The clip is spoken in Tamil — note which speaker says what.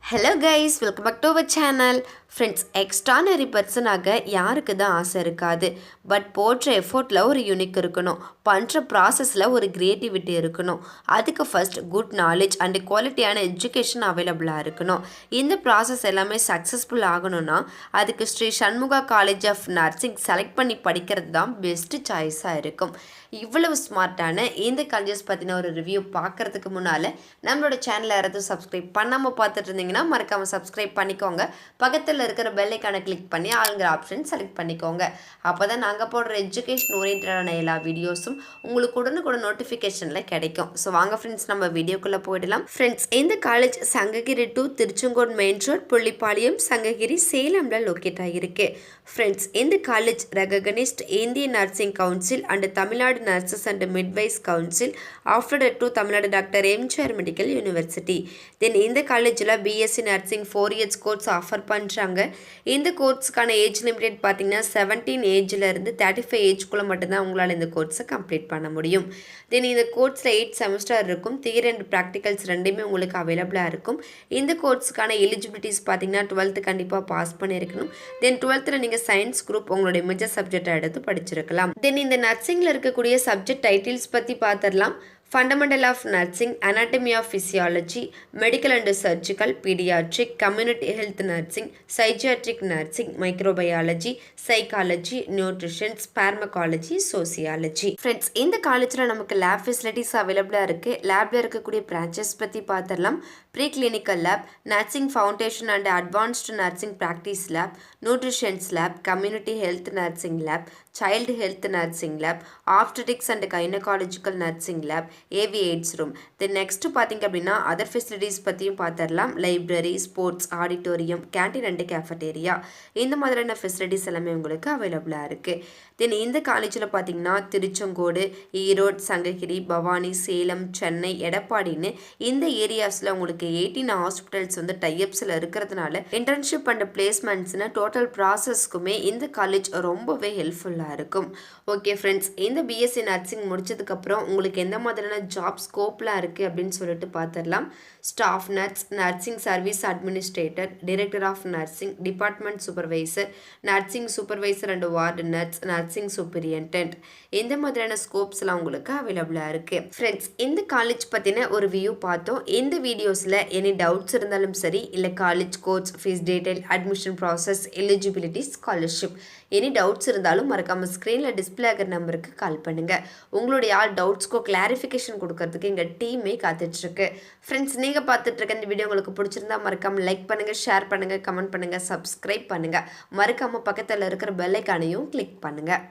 Speaker 1: Hello guys, welcome back to our channel. Friends, extraordinary பர்சனாக யாருக்கு தான் ஆசை இருக்காது? பட் போடுற எஃபோர்ட்டில் ஒரு யூனிக் இருக்கணும், பண்ணுற ப்ராசஸில் ஒரு க்ரியேட்டிவிட்டி இருக்கணும், அதுக்கு ஃபஸ்ட் குட் நாலேஜ் அண்ட் குவாலிட்டியான எஜுகேஷன் அவைலபிளாக இருக்கணும். இந்த ப்ராசஸ் எல்லாமே சக்ஸஸ்ஃபுல் ஆகணும்னா அதுக்கு ஸ்ரீ சண்முகா காலேஜ் ஆஃப் நர்சிங் செலக்ட் பண்ணி படிக்கிறது தான் பெஸ்ட்டு சாய்ஸாக இருக்கும். இவ்வளவு ஸ்மார்ட்டான இந்த காலேஜஸ் பற்றின ஒரு ரிவ்யூ பார்க்குறதுக்கு முன்னால் நம்மளோட சேனலை யாராவது சப்ஸ்கிரைப் பண்ணாமல் பார்த்துட்டு இருந்தீங்கன்னா மறக்காமல் சப்ஸ்கிரைப் பண்ணிக்கோங்க. பக்கத்தில் இருக்கிற பெல் ஐக்கானை கிளிக் பண்ணி ஆளுங்கிற ஆப்ஷன் செலக்ட் பண்ணிக்கோங்க. அப்போ தான் நாங்கள் போடுற எஜுகேஷன் ஓரியன்டான எல்லா வீடியோஸும் உங்களுக்கு உடனுக்குடன் நோட்டிஃபிகேஷனில் கிடைக்கும். ஸோ வாங்க ஃப்ரெண்ட்ஸ், நம்ம வீடியோக்குள்ளே போயிடலாம். ஃப்ரெண்ட்ஸ், இந்த college Sankagiri to Tiruchengode main road, Pullipalayam, Sankagiri, சேலமில் லொக்கேட் ஆகியிருக்கு. ஃப்ரெண்ட்ஸ், இந்த college recognised Indian nursing council and Tamil Nadu nurses and midwives council after to Tamil Nadu doctor MGR medical university. Then இந்த காலேஜில் BSc nursing 4 years course offer பண்ணுறாங்க. இந்த கோர்ஸுக்கான ஏஜ் லிமிடெட் பார்த்தீங்கன்னா 17 ஏஜ்லேருந்து 35 ஏஜ்குள்ளே மட்டும்தான் உங்களால் இந்த கோர்ஸை கம்ப்ளீட் பண்ண முடியும். தென் இந்த கோர்ஸில் 8 செமஸ்டர் இருக்கும். தியரி அண்ட் ப்ராக்டிகல்ஸ் ரெண்டுமே உங்களுக்கு அவைலபிளாக இருக்கும். இந்த கோர்ஸுக்கான எலிஜிபிலிட்டிஸ் பார்த்தீங்கன்னா 12th கண்டிப்பாக பாஸ் பண்ணியிருக்கணும். தென் 12th நீங்கள் சயின்ஸ் குரூப் உங்களுடைய மேஜர் சப்ஜெக்டை எடுத்து படிச்சிருக்கலாம். தென் இந்த நர்சிங்கில் இருக்கக்கூடிய சப்ஜெக்ட் டைட்டில்ஸ் பற்றி பார்த்துடலாம். Fundamental of nursing, anatomy of physiology, medical and surgical, paediatric, community health nursing, psychiatric nursing, microbiology, psychology, nutritions, pharmacology, sociology. Friends, இந்த காலேஜில் நமக்கு லேப் ஃபெசிலிட்டிஸ் அவைலபிளாக இருக்குது. லேபில் இருக்கக்கூடிய பிரான்ச்சஸ் பற்றி பார்த்துடலாம். Pre clinical lab, nursing foundation and advanced nursing practice lab, nutritions lab, community health nursing lab, child health nursing lab, obstetrics and gynaecological nursing lab, AV aids room. Then next பார்த்தீங்க அப்படின்னா அதர் ஃபெசிலிட்டிஸ் பற்றியும் பார்த்துடலாம். Library, sports, auditorium, canteen and cafeteria, இந்த மாதிரியான ஃபெசிலிட்டிஸ் எல்லாமே உங்களுக்கு அவைலபிளாக இருக்குது. தென் இந்த காலேஜில் பார்த்தீங்கன்னா திருச்செங்கோடு, ஈரோடு, சங்ககிரி, பவானி, சேலம், சென்னை, எடப்பாடின்னு இந்த ஏரியாஸில் உங்களுக்கு 18 ஹாஸ்பிட்டல்ஸ் வந்து டைப்ஸில் இருக்கிறதுனால இன்டர்ன்ஷிப் அண்ட் பிளேஸ்மெண்ட்ஸ்னு டோட்டல் ப்ராசஸ்க்குமே இந்த காலேஜ் ரொம்பவே ஹெல்ப்ஃபுல்லாக இருக்கும். ஓகே ஃப்ரெண்ட்ஸ், இந்த பிஎஸ்சி நர்சிங் முடிச்சதுக்கப்புறம் உங்களுக்கு எந்த மாதிரியான ஜாப் ஸ்கோப்லாம் இருக்குது அப்படின்னு சொல்லிட்டு பார்த்துடலாம். Staff nurse, nursing service administrator, director of nursing, department supervisor, nursing supervisor and ward nurse, nursing superintendent, இந்த மாதிரியான ஸ்கோப்ஸ்லாம் உங்களுக்கு அவைலபிளாக இருக்குது. ஃப்ரெண்ட்ஸ், இந்த காலேஜ் பற்றின ஒரு வியூ பார்த்தோம். இந்த வீடியோஸில் எனி டவுட்ஸ் இருந்தாலும் சரி, இல்லை college course, fees detail, admission process, eligibility, scholarship, any doubts இருந்தாலும் மறக்காமல் ஸ்க்ரீனில் டிஸ்பிளே ஆகிற நம்பருக்கு கால் பண்ணுங்கள். உங்களுடைய டவுட்ஸ்க்கோ கிளாரிஃபிகேஷன் கொடுக்கறதுக்கு எங்கள் டீமே காத்துட்ருக்கு. ஃப்ரெண்ட்ஸ், நீங்கள் பார்த்துட்ருக்க இந்த வீடியோ உங்களுக்கு பிடிச்சிருந்தா மறக்காமல் லைக் பண்ணுங்கள், ஷேர் பண்ணுங்கள், கமெண்ட் பண்ணுங்கள், சப்ஸ்கிரைப் பண்ணுங்கள். மறக்காமல் பக்கத்தில் இருக்கிற பெல் ஐக்கானையும் கிளிக் பண்ணுங்கள்.